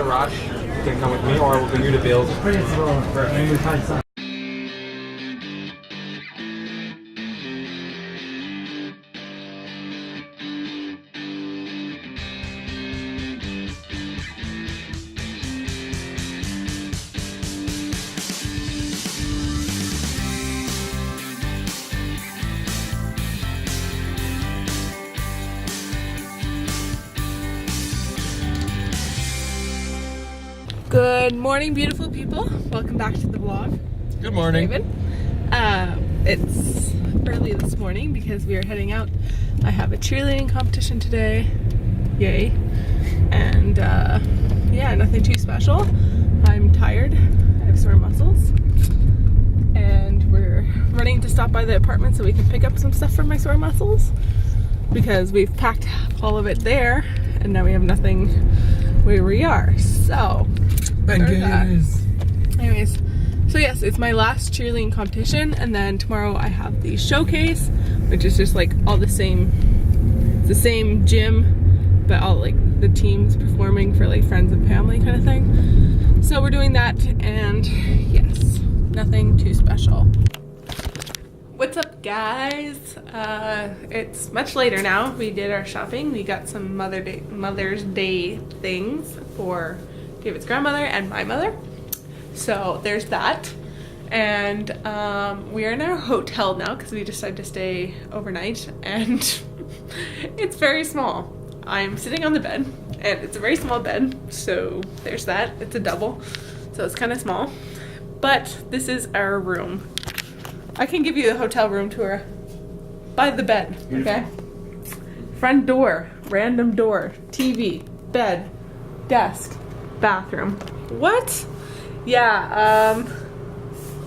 a rush, you can come with me or we'll bring you to Bill's. Good morning, beautiful people. Welcome back to the vlog. Good morning. David. It's early this morning because we are heading out. I have a cheerleading competition today. Yay. And yeah, nothing too special. I'm tired. I have sore muscles. And we're running to stop by the apartment so we can pick up some stuff for my sore muscles because we've packed all of it there and now we have nothing where we are. So anyways, so yes, it's my last cheerleading competition, and then tomorrow I have the showcase, which is just like all the same, it's the same gym, but all like the teams performing for like friends and family kind of thing. So we're doing that, and yes, nothing too special. What's up, guys? It's much later now. We did our shopping. We got some Mother's Day things for David's grandmother and my mother. So there's that. And we are in our hotel now because we decided to stay overnight, and it's very small. I'm sitting on the bed and it's a very small bed, so there's that. It's a double, so it's kind of small, but this is our room. I can give you the hotel room tour by the bed. Okay, front door, random door, TV, bed, desk, bathroom. What? Yeah,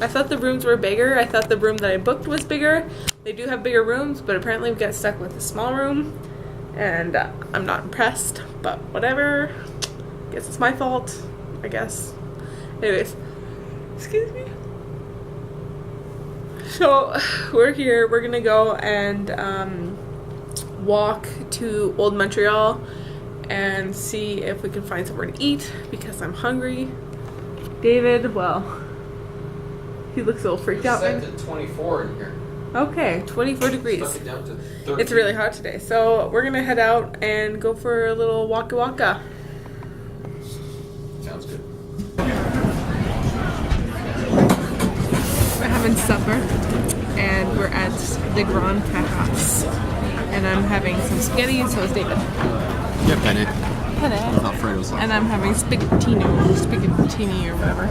I thought the rooms were bigger. I thought the room that I booked was bigger. They do have bigger rooms, but apparently we got stuck with a small room, and I'm not impressed, but whatever. Guess it's my fault, I guess. Anyways, excuse me. So we're here. We're gonna go and walk to Old Montreal and see if we can find somewhere to eat because I'm hungry. David, well, he looks a little freaked out. It's set to 24 in here. Okay, 24 degrees. Stuck it down to 13. It's really hot today, so we're gonna head out and go for a little waka waka. Sounds good. We're having supper, and we're at the Grand Terrace, and I'm having some spaghetti, and so is David. Yeah, penne. Penne. Alfredo sauce. And I'm having spaghettini or whatever.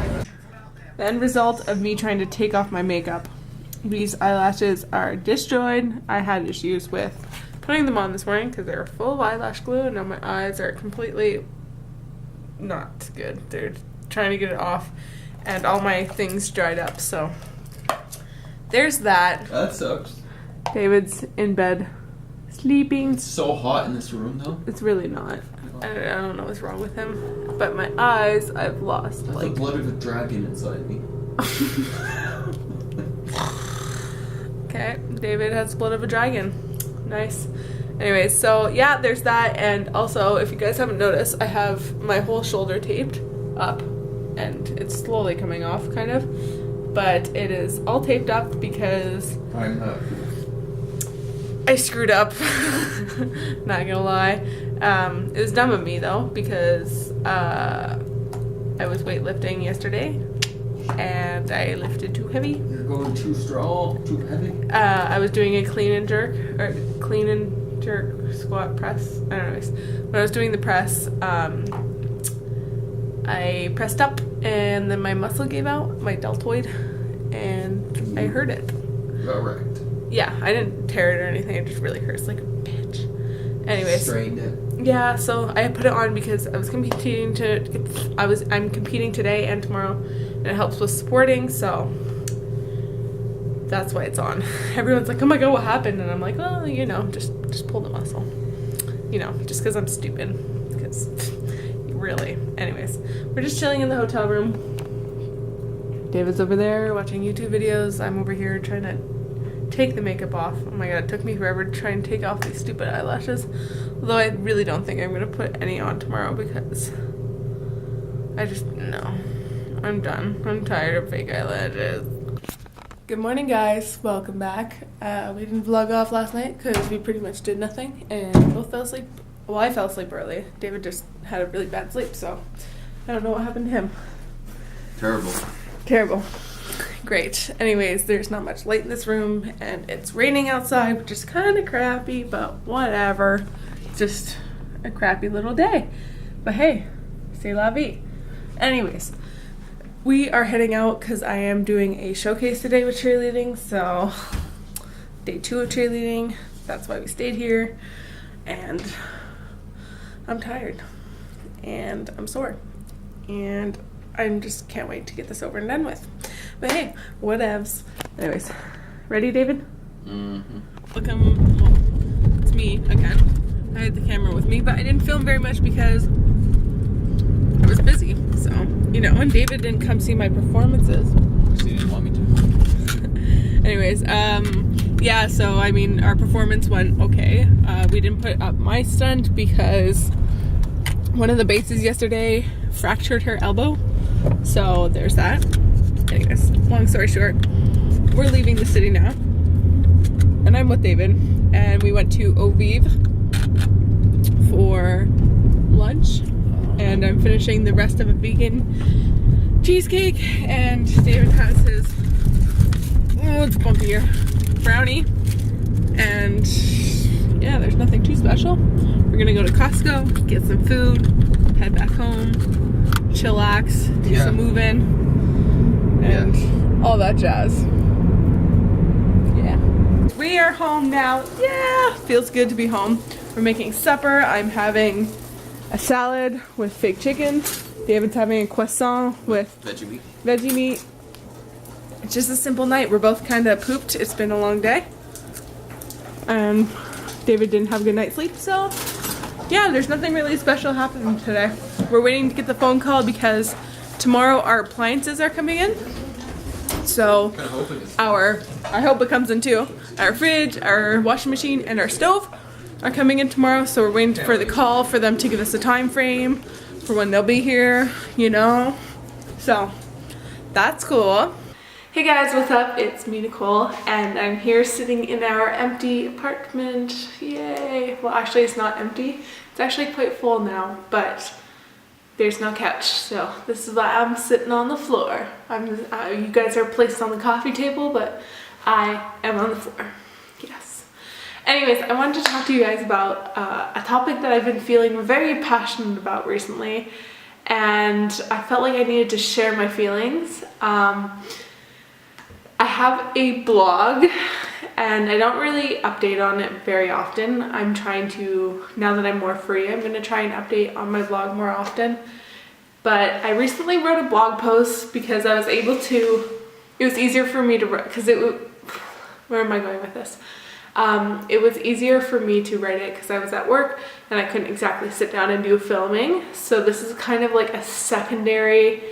The end result of me trying to take off my makeup. These eyelashes are disjointed. I had issues with putting them on this morning because they were full of eyelash glue, and now my eyes are completely not good. They're trying to get it off, and all my things dried up, so there's that. That sucks. David's in bed sleeping. It's so hot in this room, though. It's really not. I don't know what's wrong with him, but my eyes, I've lost. There's the blood of a dragon inside me. Okay, David has blood of a dragon. Nice. Anyways, so yeah, there's that, and also, if you guys haven't noticed, I have my whole shoulder taped up, and it's slowly coming off, kind of, but it is all taped up because I screwed up. Not gonna lie. It was dumb of me though, because I was weightlifting yesterday and I lifted too heavy. You're going too strong, too heavy. I was doing a clean and jerk squat press. I don't know. When I was doing the press, I pressed up and then my muscle gave out, my deltoid, and I hurt it. Correct. Yeah, I didn't tear it or anything. It just really hurts like a bitch. Anyways, strained it. Yeah, so I put it on because I was competing I'm competing today and tomorrow, and it helps with supporting, so that's why it's on. Everyone's like, "Oh my god, what happened?" And I'm like, "Oh, you know, just pull the muscle." You know, just because I'm stupid. Because really. Anyways, we're just chilling in the hotel room. David's over there watching YouTube videos. I'm over here trying to take the makeup off. Oh my god, it took me forever to try and take off these stupid eyelashes. Although I really don't think I'm going to put any on tomorrow because no. I'm done. I'm tired of fake eyelashes. Good morning, guys. Welcome back. We didn't vlog off last night because we pretty much did nothing and we both fell asleep. Well, I fell asleep early. David just had a really bad sleep, so I don't know what happened to him. Terrible. Great. Anyways, there's not much light in this room and it's raining outside, which is kind of crappy, but whatever. Just a crappy little day. But hey, c'est la vie. Anyways, we are heading out because I am doing a showcase today with cheerleading. So day 2 of cheerleading. That's why we stayed here. And I'm tired. And I'm sore. And I just can't wait to get this over and done with. But hey, whatevs. Anyways, ready, David? Mm-hmm. Welcome home. It's me again. I had the camera with me, but I didn't film very much because I was busy. So, you know, and David didn't come see my performances. She didn't want me to. Anyways, yeah, so I mean, our performance went okay. We didn't put up my stunt because one of the bases yesterday fractured her elbow. So there's that. Anyways, long story short, we're leaving the city now. And I'm with David. And we went to Au Vive for lunch. And I'm finishing the rest of a vegan cheesecake. And David has his, oh, it's bumpier, brownie. And yeah, there's nothing too special. We're gonna go to Costco, get some food, head back home, chillax, do some moving, and all that jazz. Yeah. We are home now. Yeah, feels good to be home. We're making supper. I'm having a salad with fake chicken. David's having a croissant with veggie meat. It's just a simple night. We're both kind of pooped. It's been a long day. And David didn't have a good night's sleep, so yeah, there's nothing really special happening today. We're waiting to get the phone call because tomorrow our appliances are coming in. So I hope it comes in too. Our fridge, our washing machine, and our stove are coming in tomorrow. So we're waiting for the call for them to give us a time frame for when they'll be here, you know. So that's cool. Hey guys, what's up? It's me, Nicole, and I'm here sitting in our empty apartment. Yay! Well, actually it's not empty. It's actually quite full now, but there's no couch, so this is why I'm sitting on the floor. You guys are placed on the coffee table, but I am on the floor. Yes. Anyways, I wanted to talk to you guys about a topic that I've been feeling very passionate about recently, and I felt like I needed to share my feelings. I have a blog and I don't really update on it very often. I'm trying to, now that I'm more free, I'm going to try and update on my blog more often. But I recently wrote a blog post because I was able to, it was easier for me to write, because where am I going with this? It was easier for me to write it because I was at work and I couldn't exactly sit down and do filming. So this is kind of like a secondary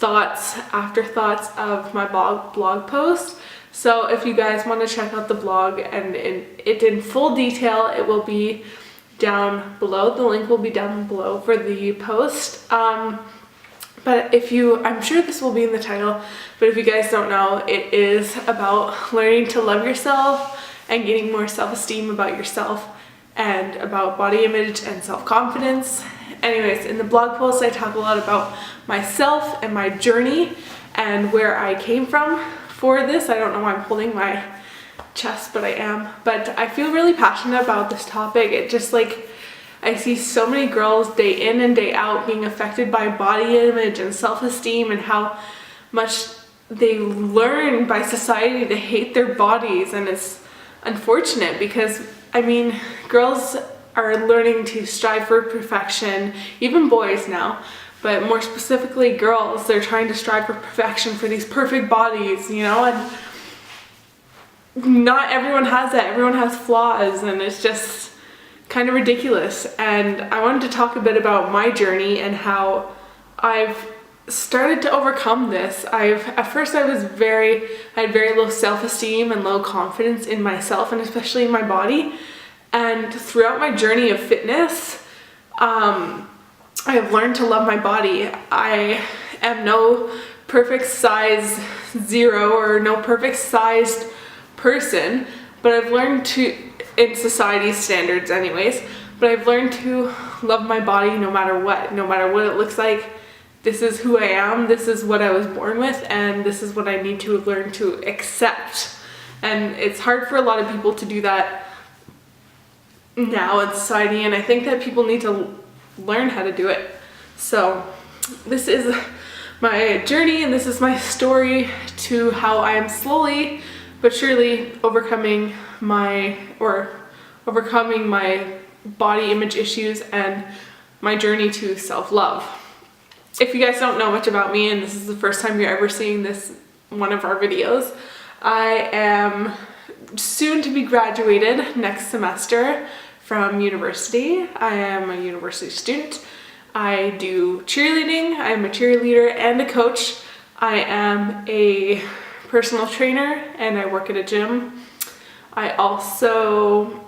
afterthoughts of my blog post. So if you guys want to check out the blog and it in full detail, it will be down below. The link will be down below for the post. But I'm sure this will be in the title, but if you guys don't know, it is about learning to love yourself and getting more self-esteem about yourself and about body image and self-confidence. Anyways, in the blog post, I talk a lot about myself and my journey and where I came from for this. I don't know why I'm holding my chest, but I am. But I feel really passionate about this topic. It just like, I see so many girls day in and day out being affected by body image and self-esteem and how much they learn by society to hate their bodies. And it's unfortunate because, I mean, girls are learning to strive for perfection, even boys now, but more specifically girls, they're trying to strive for perfection, for these perfect bodies, you know, and not everyone has that. Everyone has flaws, and it's just kind of ridiculous. And I wanted to talk a bit about my journey and how I've started to overcome this. At first I had very low self-esteem and low confidence in myself, and especially in my body. And throughout my journey of fitness, I have learned to love my body. I am no perfect size 0 or no perfect sized person, but I've learned to, in society's standards anyways, but I've learned to love my body no matter what it looks like. This is who I am, this is what I was born with, and this is what I need to learn to accept. And it's hard for a lot of people to do that now in society, and I think that people need to learn how to do it. So this is my journey, and this is my story to how I am slowly but surely overcoming my body image issues and my journey to self-love. If you guys don't know much about me and this is the first time you're ever seeing this one of our videos, I am soon to be graduated next semester from university. I am a university student. I do cheerleading. I'm a cheerleader and a coach. I am a personal trainer and I work at a gym. I also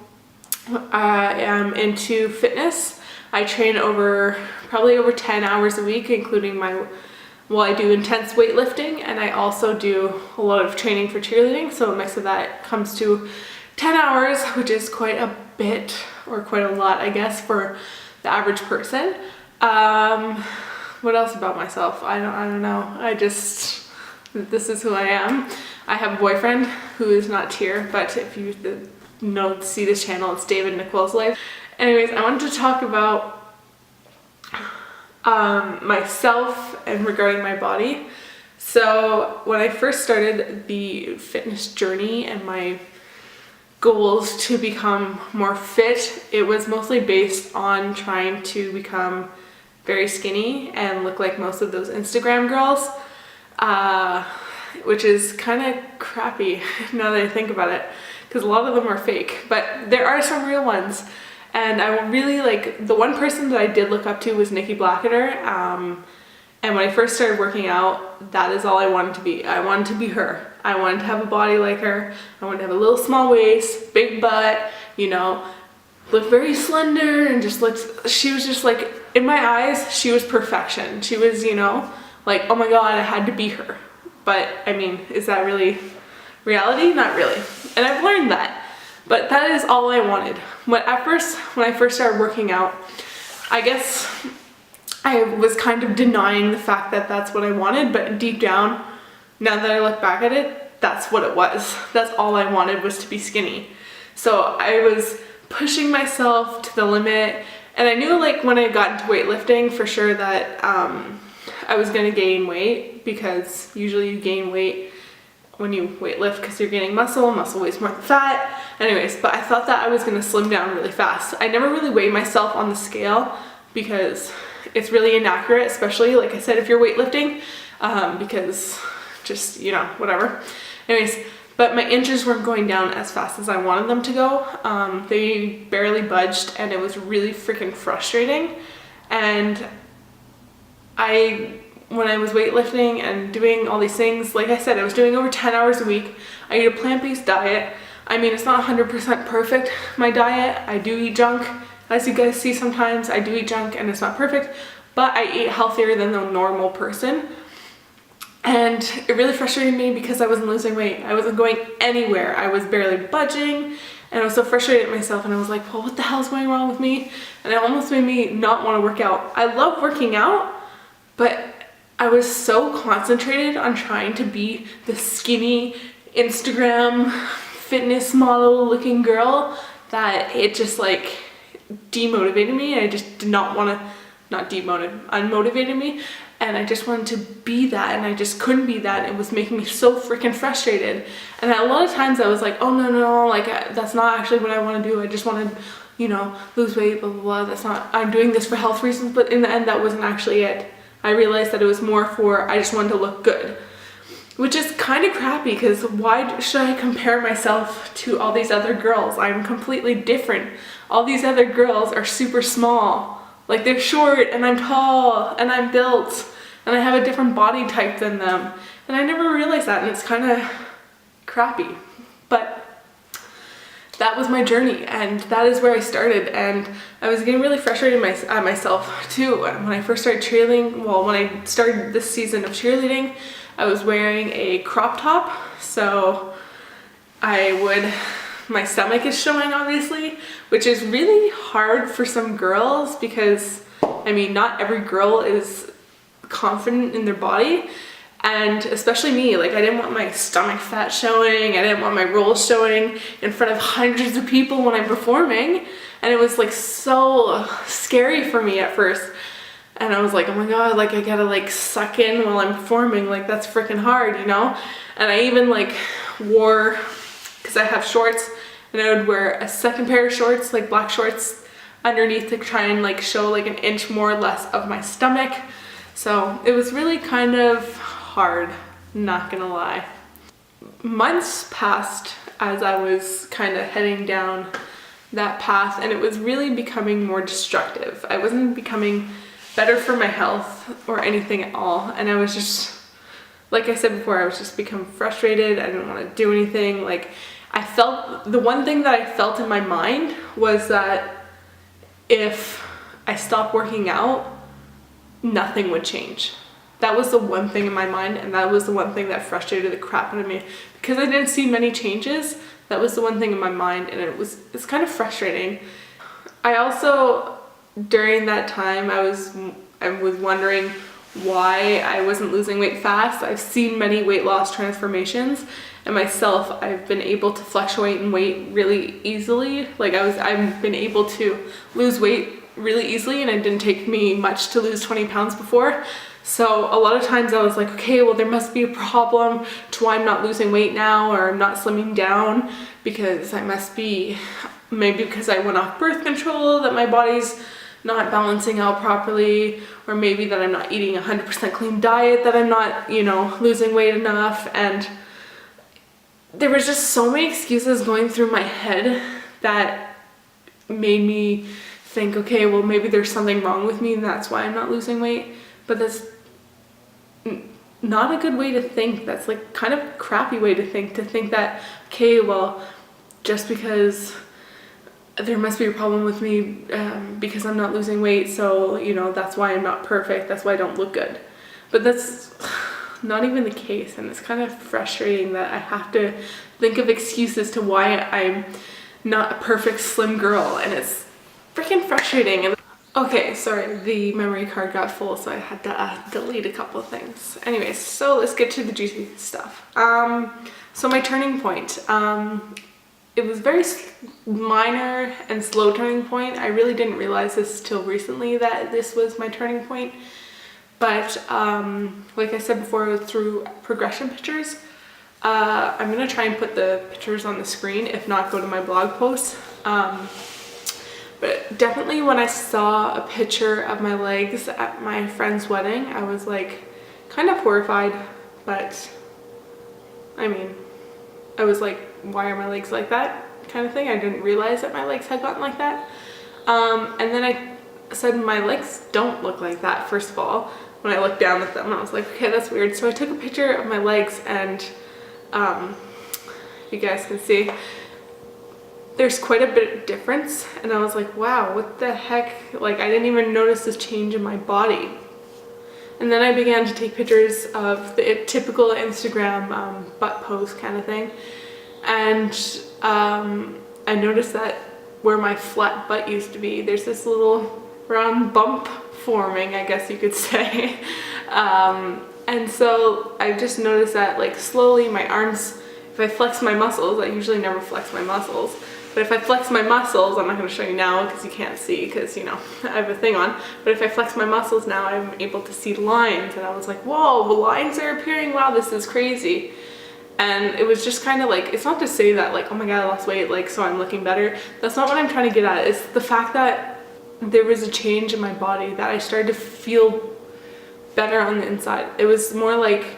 am into fitness. I train probably over 10 hours a week, including I do intense weightlifting, and I also do a lot of training for cheerleading, so a mix of that comes to 10 hours, which is quite a bit, or quite a lot, I guess, for the average person. What else about myself? I don't know. This is who I am. I have a boyfriend who is not here, but if you see this channel, it's David, Nicole's life. Anyways, I wanted to talk about myself and regarding my body. So when I first started the fitness journey and my goals to become more fit, it was mostly based on trying to become very skinny and look like most of those Instagram girls, which is kind of crappy now that I think about it, because a lot of them are fake, but there are some real ones. And I really the one person that I did look up to was Nikki Blackketer. And when I first started working out, that is all I wanted to be. I wanted to be her. I wanted to have a body like her. I wanted to have a little small waist, big butt, look very slender, and she was just like, in my eyes, she was perfection. She was, like, oh my God, I had to be her. But I mean, is that really reality? Not really. And I've learned that. But that is all I wanted. When I first started working out, I guess I was kind of denying the fact that that's what I wanted, but deep down, now that I look back at it, that's what it was. That's all I wanted, was to be skinny. So I was pushing myself to the limit, and I knew when I got into weightlifting for sure that I was gonna gain weight, because usually you gain weight when you weightlift because you're gaining muscle weighs more than fat. Anyways, but I thought that I was gonna slim down really fast. I never really weighed myself on the scale because it's really inaccurate, especially like I said, if you're weightlifting, because just, whatever. Anyways, but my inches weren't going down as fast as I wanted them to go. They barely budged, and it was really freaking frustrating. And when I was weightlifting and doing all these things, like I said, I was doing over 10 hours a week. I eat a plant-based diet. I mean, it's not 100% perfect, my diet. I do eat junk. As you guys see sometimes, I do eat junk and it's not perfect, but I eat healthier than the normal person. And it really frustrated me because I wasn't losing weight. I wasn't going anywhere. I was barely budging, and I was so frustrated at myself, and I was like, well, what the hell's going wrong with me? And it almost made me not want to work out. I love working out, but I was so concentrated on trying to be the skinny Instagram fitness model looking girl that it just demotivated me. I just did not want to, unmotivated me, and I just wanted to be that, and I just couldn't be that. It was making me so freaking frustrated. And a lot of times I was like, oh no, that's not actually what I want to do. I just want to, lose weight, blah blah blah. That's not, I'm doing this for health reasons. But in the end, that wasn't actually it. I realized that it was more for, I just wanted to look good, which is kind of crappy, because why should I compare myself to all these other girls? I'm completely different. All these other girls are super small. Like, they're short, and I'm tall, and I'm built, and I have a different body type than them. And I never realized that, and it's kind of crappy. But that was my journey, and that is where I started. And I was getting really frustrated at myself too. When I first started cheerleading, well, when I started this season of cheerleading, I was wearing a crop top, so my stomach is showing obviously, which is really hard for some girls because, I mean, not every girl is confident in their body. And especially me, like I didn't want my stomach fat showing, I didn't want my rolls showing in front of hundreds of people when I'm performing. And it was like so scary for me at first. And I was like, oh my God, like I gotta like suck in while I'm performing, like that's freaking hard, you know? And I even like wore, because I have shorts, and I would wear a second pair of shorts, like black shorts underneath to try and like show like an inch more or less of my stomach. So it was really kind of hard, not gonna lie. Months passed as I was kind of heading down that path, and it was really becoming more destructive. I wasn't becoming better for my health or anything at all, and I was just, like I said before, I was just becoming frustrated. I didn't want to do anything. Like I felt, the one thing that I felt in my mind was that if I stopped working out, nothing would change. That was the one thing in my mind, and that was the one thing that frustrated the crap out of me because I didn't see many changes. That was the one thing in my mind, and it's kind of frustrating. I also, during that time, I was wondering why I wasn't losing weight fast. I've seen many weight loss transformations, and myself, I've been able to fluctuate in weight really easily. Like I've been able to lose weight really easily, and it didn't take me much to lose 20 pounds before. So a lot of times I was like, okay, well there must be a problem to why I'm not losing weight now, or I'm not slimming down, because I must be, maybe because I went off birth control, that my body's not balancing out properly, or maybe that I'm not eating 100% clean diet, that I'm not, you know, losing weight enough. And there was just so many excuses going through my head that made me think, okay, well maybe there's something wrong with me and that's why I'm not losing weight. But that's not a good way to think. That's like kind of a crappy way to think that, okay, well, just because there must be a problem with me because I'm not losing weight, so, you know, that's why I'm not perfect, that's why I don't look good. But that's not even the case, and it's kind of frustrating that I have to think of excuses to why I'm not a perfect slim girl, and it's freaking frustrating. And okay, sorry, the memory card got full, so I had to delete a couple of things. Anyways, so let's get to the juicy stuff. So my turning point. It was very minor and slow turning point. I really didn't realize this till recently that this was my turning point. But like I said before, through progression pictures, I'm gonna try and put the pictures on the screen. If not, go to my blog post. But definitely when I saw a picture of my legs at my friend's wedding, I was like kind of horrified, but I mean, I was like, why are my legs like that kind of thing. I didn't realize that my legs had gotten like that. And then I said, my legs don't look like that, first of all. When I looked down at them, I was like, okay, that's weird. So I took a picture of my legs, and you guys can see there's quite a bit of difference. And I was like, wow, what the heck? Like, I didn't even notice this change in my body. And then I began to take pictures of the typical Instagram butt pose kind of thing. And I noticed that where my flat butt used to be, there's this little round bump forming, I guess you could say. And so I just noticed that, like, slowly my arms, if I flex my muscles, I usually never flex my muscles, but if I flex my muscles, I'm not going to show you now because you can't see because, you know, I have a thing on, but if I flex my muscles now, I'm able to see lines, and I was like, whoa, the lines are appearing, wow, this is crazy. And it was just kind of like, it's not to say that, like, oh my god, I lost weight, like, so I'm looking better. That's not what I'm trying to get at. It's the fact that there was a change in my body, that I started to feel better on the inside. It was more like,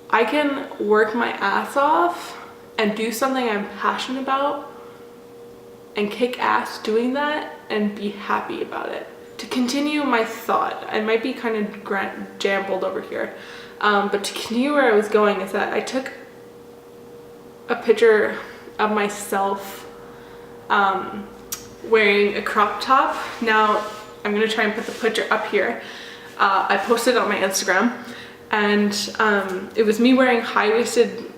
I can work my ass off and do something I'm passionate about and kick ass doing that and be happy about it. To continue my thought, I might be kind of jumbled over here, but to continue where I was going is that I took a picture of myself wearing a crop top. Now I'm gonna try and put the picture up here. I posted it on my Instagram, and it was me wearing high-waisted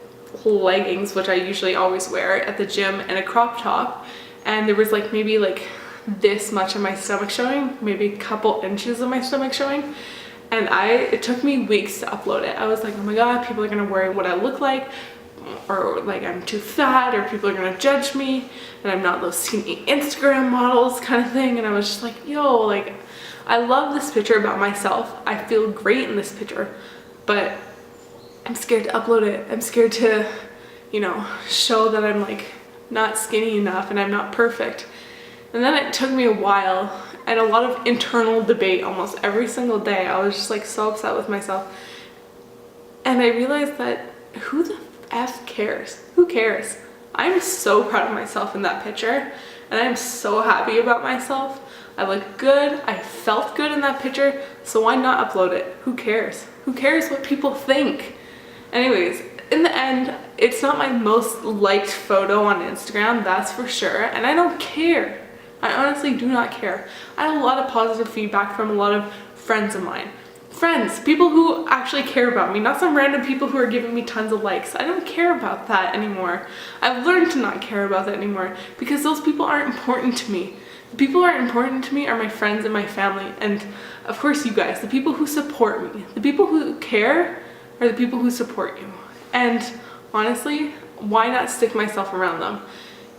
leggings, which I usually always wear at the gym, and a crop top, and there was like maybe like this much of my stomach showing, maybe a couple inches of my stomach showing, and it took me weeks to upload it. I was like, oh my god, people are gonna worry what I look like, or like I'm too fat, or people are gonna judge me and I'm not those skinny Instagram models kind of thing. And I was just like, yo, like I love this picture about myself, I feel great in this picture, but I'm scared to upload it. I'm scared to, you know, show that I'm like not skinny enough and I'm not perfect. And then it took me a while and a lot of internal debate almost every single day. I was just like so upset with myself, and I realized that who the F cares? Who cares? I'm so proud of myself in that picture, and I'm so happy about myself. I look good, I felt good in that picture, so why not upload it? Who cares? Who cares what people think? Anyways, in the end, it's not my most liked photo on Instagram, that's for sure, and I don't care. I honestly do not care. I had a lot of positive feedback from a lot of friends of mine. Friends, people who actually care about me, not some random people who are giving me tons of likes. I don't care about that anymore. I've learned to not care about that anymore because those people aren't important to me. The people who are important to me are my friends and my family, and of course you guys, the people who support me. The people who care are the people who support you. And honestly, why not stick myself around them?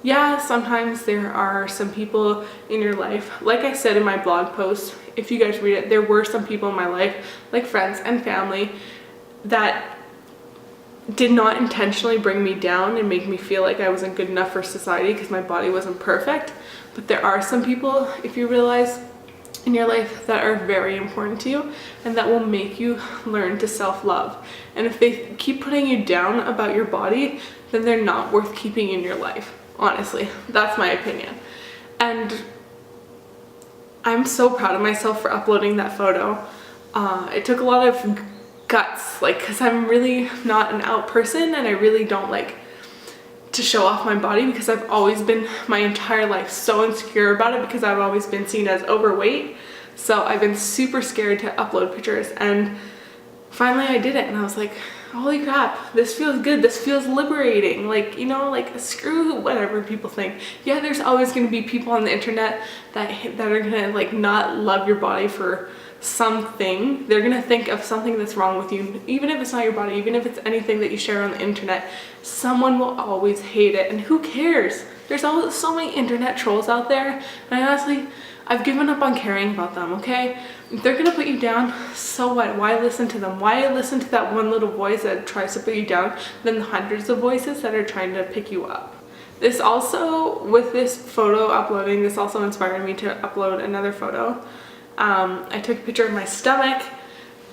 Yeah, sometimes there are some people in your life, like I said in my blog post, if you guys read it, there were some people in my life, like friends and family, that did not intentionally bring me down and make me feel like I wasn't good enough for society because my body wasn't perfect. But there are some people, if you realize, in your life that are very important to you and that will make you learn to self-love. And if they keep putting you down about your body, then they're not worth keeping in your life. Honestly, that's my opinion. And I'm so proud of myself for uploading that photo. It took a lot of guts, like, because I'm really not an out person and I really don't like to show off my body because I've always been my entire life so insecure about it because I've always been seen as overweight. So I've been super scared to upload pictures, and finally I did it and I was like, holy crap, this feels good, this feels liberating. Like, you know, like screw whatever people think. Yeah, there's always going to be people on the internet that are going to like not love your body for something. They're going to think of something that's wrong with you, even if it's not your body, even if it's anything that you share on the internet. Someone will always hate it, and who cares? There's so many internet trolls out there, and honestly, I've given up on caring about them, okay? If they're gonna put you down, so what? Why listen to them? Why listen to that one little voice that tries to put you down than the hundreds of voices that are trying to pick you up? This also, with this photo uploading, this also inspired me to upload another photo. I took a picture of my stomach,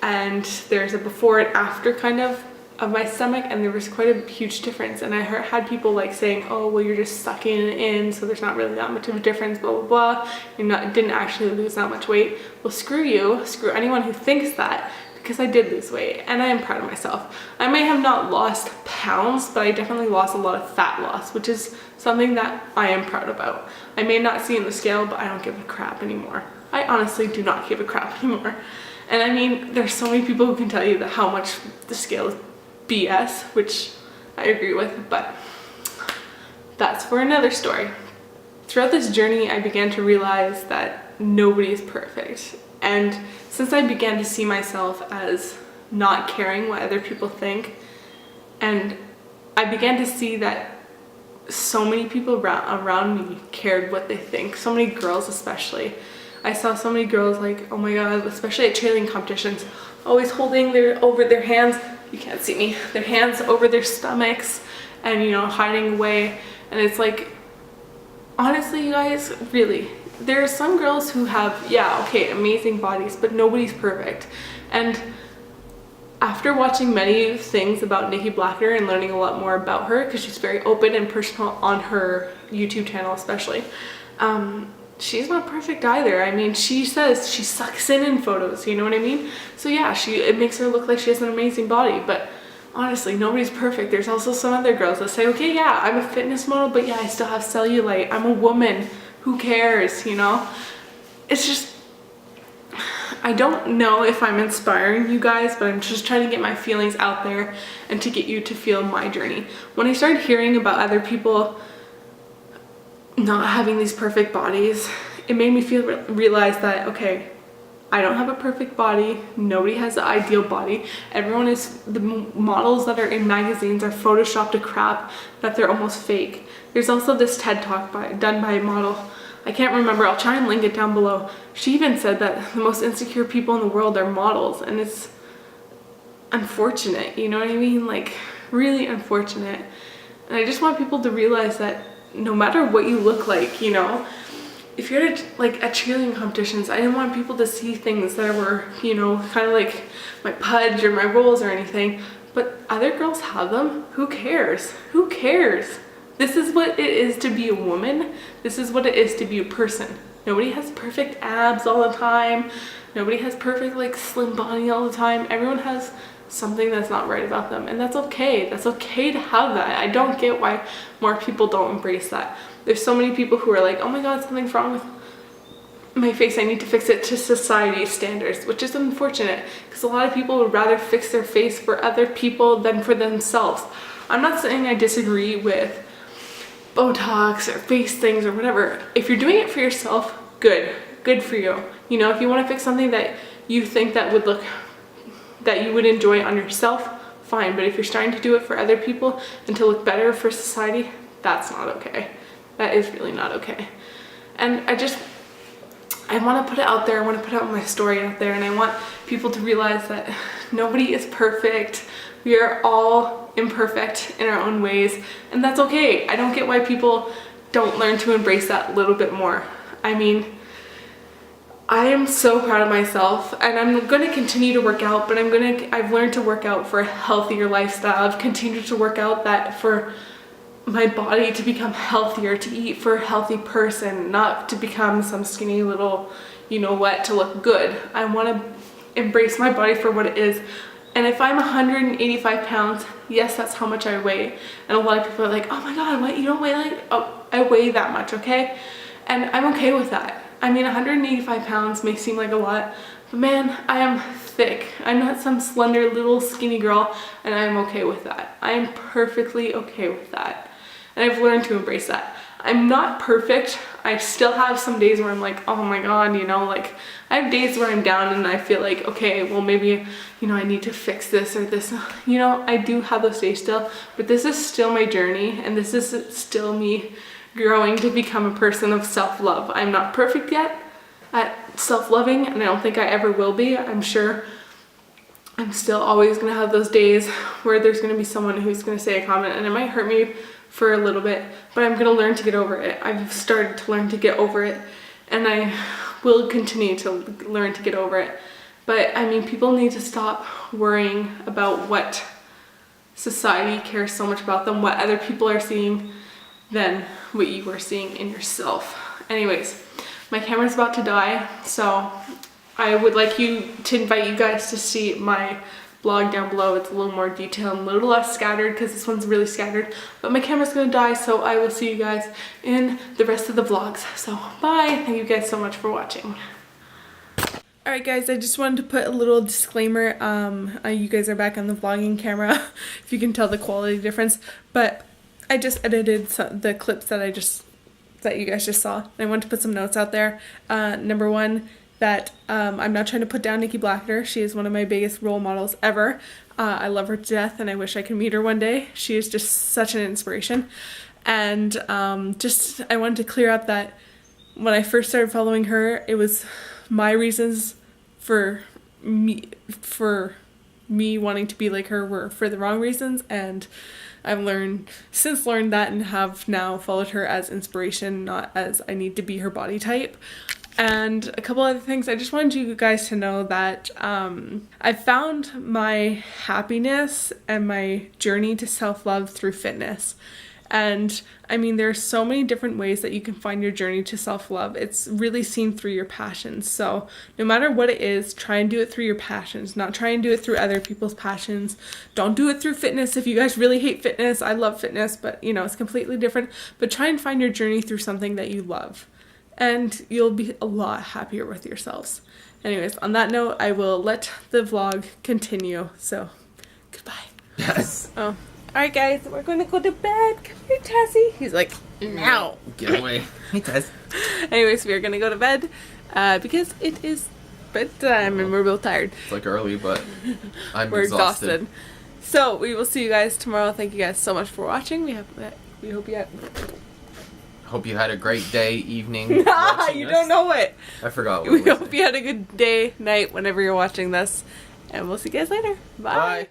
and there's a before and after kind of my stomach, and there was quite a huge difference. And I had people like saying, oh, well, you're just sucking it in, so there's not really that much of a difference, blah, blah, blah. You didn't actually lose that much weight. Well, screw you, screw anyone who thinks that, because I did lose weight, and I am proud of myself. I may have not lost pounds, but I definitely lost a lot of fat loss, which is something that I am proud about. I may not see in the scale, but I don't give a crap anymore. I honestly do not give a crap anymore. And I mean, there's so many people who can tell you that how much the scale is BS, which I agree with, but that's for another story. Throughout this journey, I began to realize that nobody is perfect. And since I began to see myself as not caring what other people think, and I began to see that so many people around me cared what they think, so many girls especially. I saw so many girls like, oh my god, especially at cheerleading competitions, always holding over their hands, you can't see me, their hands over their stomachs and, you know, hiding away. And it's like, honestly, you guys, really, there are some girls who have, yeah, okay, amazing bodies, but nobody's perfect. And after watching many things about Nikki Blackner and learning a lot more about her, because she's very open and personal on her YouTube channel especially, she's not perfect either. I mean, she says she sucks in photos, you know what I mean? So yeah, it makes her look like she has an amazing body, but honestly, nobody's perfect. There's also some other girls that say, okay, yeah, I'm a fitness model, but yeah, I still have cellulite. I'm a woman. Who cares, you know? It's just, I don't know if I'm inspiring you guys, but I'm just trying to get my feelings out there and to get you to feel my journey. When I started hearing about other people not having these perfect bodies, it made me realize that, okay, I don't have a perfect body. Nobody has the ideal body. Everyone is, the models that are in magazines are photoshopped to crap that they're almost fake. There's also this TED Talk done by a model. I can't remember. I'll try and link it down below. She even said that the most insecure people in the world are models, and it's unfortunate, you know what I mean? Like, really unfortunate. And I just want people to realize that no matter what you look like, you know, if you're at cheerleading competitions, I didn't want people to see things that were, you know, kind of like my pudge or my rolls or anything, but other girls have them. Who cares? Who cares? This is what it is to be a woman. This is what it is to be a person. Nobody has perfect abs all the time. Nobody has perfect like slim body all the time. Everyone has something that's not right about them, and that's okay. That's okay to have that. I don't get why more people don't embrace that. There's so many people who are like, oh my god, something's wrong with my face, I need to fix it to society standards, which is unfortunate because a lot of people would rather fix their face for other people than for themselves. I'm not saying I disagree with Botox or face things or whatever. If you're doing it for yourself, good for you. You know, if you want to fix something that you think that you would enjoy on yourself, fine. But if you're starting to do it for other people and to look better for society, that's not okay. That is really not okay. And I want to put it out there. I want to put out my story out there, and I want people to realize that nobody is perfect. We are all imperfect in our own ways, and that's okay. I don't get why people don't learn to embrace that a little bit more. I mean, I am so proud of myself, and I'm going to continue to work out, but I've learned to work out for a healthier lifestyle. I've continued to work out that for my body to become healthier, to eat for a healthy person, not to become some skinny little, you know what, to look good. I want to embrace my body for what it is. And if I'm 185 pounds, yes, that's how much I weigh. And a lot of people are like, oh my god, what, you don't weigh like, oh, I weigh that much, okay? And I'm okay with that. I mean, 185 pounds may seem like a lot, but man, I am thick. I'm not some slender little skinny girl, and I'm okay with that. I am perfectly okay with that. And I've learned to embrace that. I'm not perfect. I still have some days where I'm like, oh my god, you know, like I have days where I'm down and I feel like, okay, well maybe, you know, I need to fix this or this. You know, I do have those days still, but this is still my journey, and this is still me growing to become a person of self-love. I'm not perfect yet at self-loving, and I don't think I ever will be. I'm sure I'm still always gonna have those days where there's gonna be someone who's gonna say a comment and it might hurt me for a little bit, but I'm gonna learn to get over it. I've started to learn to get over it, and I will continue to learn to get over it. But I mean, people need to stop worrying about what society cares so much about them, what other people are seeing, than what you are seeing in yourself. Anyways, my camera's about to die, so I would like to invite you guys to see my blog down below. It's a little more detailed and a little less scattered because this one's really scattered, but my camera's gonna die, so I will see you guys in the rest of the vlogs. So bye. Thank you guys so much for watching. Alright guys, I just wanted to put a little disclaimer. You guys are back on the vlogging camera if you can tell the quality difference, but I just edited the clips that you guys just saw. I wanted to put some notes out there. Number one, that I'm not trying to put down Nikki Blackner. She is one of my biggest role models ever. I love her to death, and I wish I could meet her one day. She is just such an inspiration. And I wanted to clear up that when I first started following her, it was my reasons for me wanting to be like her were for the wrong reasons, and I've since learned that and have now followed her as inspiration, not as I need to be her body type. And a couple other things, I just wanted you guys to know that I found my happiness and my journey to self-love through fitness. And I mean, there's so many different ways that you can find your journey to self-love. It's really seen through your passions. So no matter what it is, try and do it through your passions, not try and do it through other people's passions. Don't do it through fitness. If you guys really hate fitness, I love fitness, but you know, it's completely different. But try and find your journey through something that you love, and you'll be a lot happier with yourselves. Anyways, on that note, I will let the vlog continue. So goodbye. Yes. Oh. Alright guys, we're going to go to bed. Come here, Tessie. He's like, no. Get away. Hey, Tess. Anyways, we are going to go to bed because it is bedtime and we're both tired. It's like early, but We're exhausted. So we will see you guys tomorrow. Thank you guys so much for watching. We hope you had a great day, evening. Nah, you don't know it. I forgot what We it was. hope you had a good day, night, whenever you're watching this. And we'll see you guys later. Bye. Bye.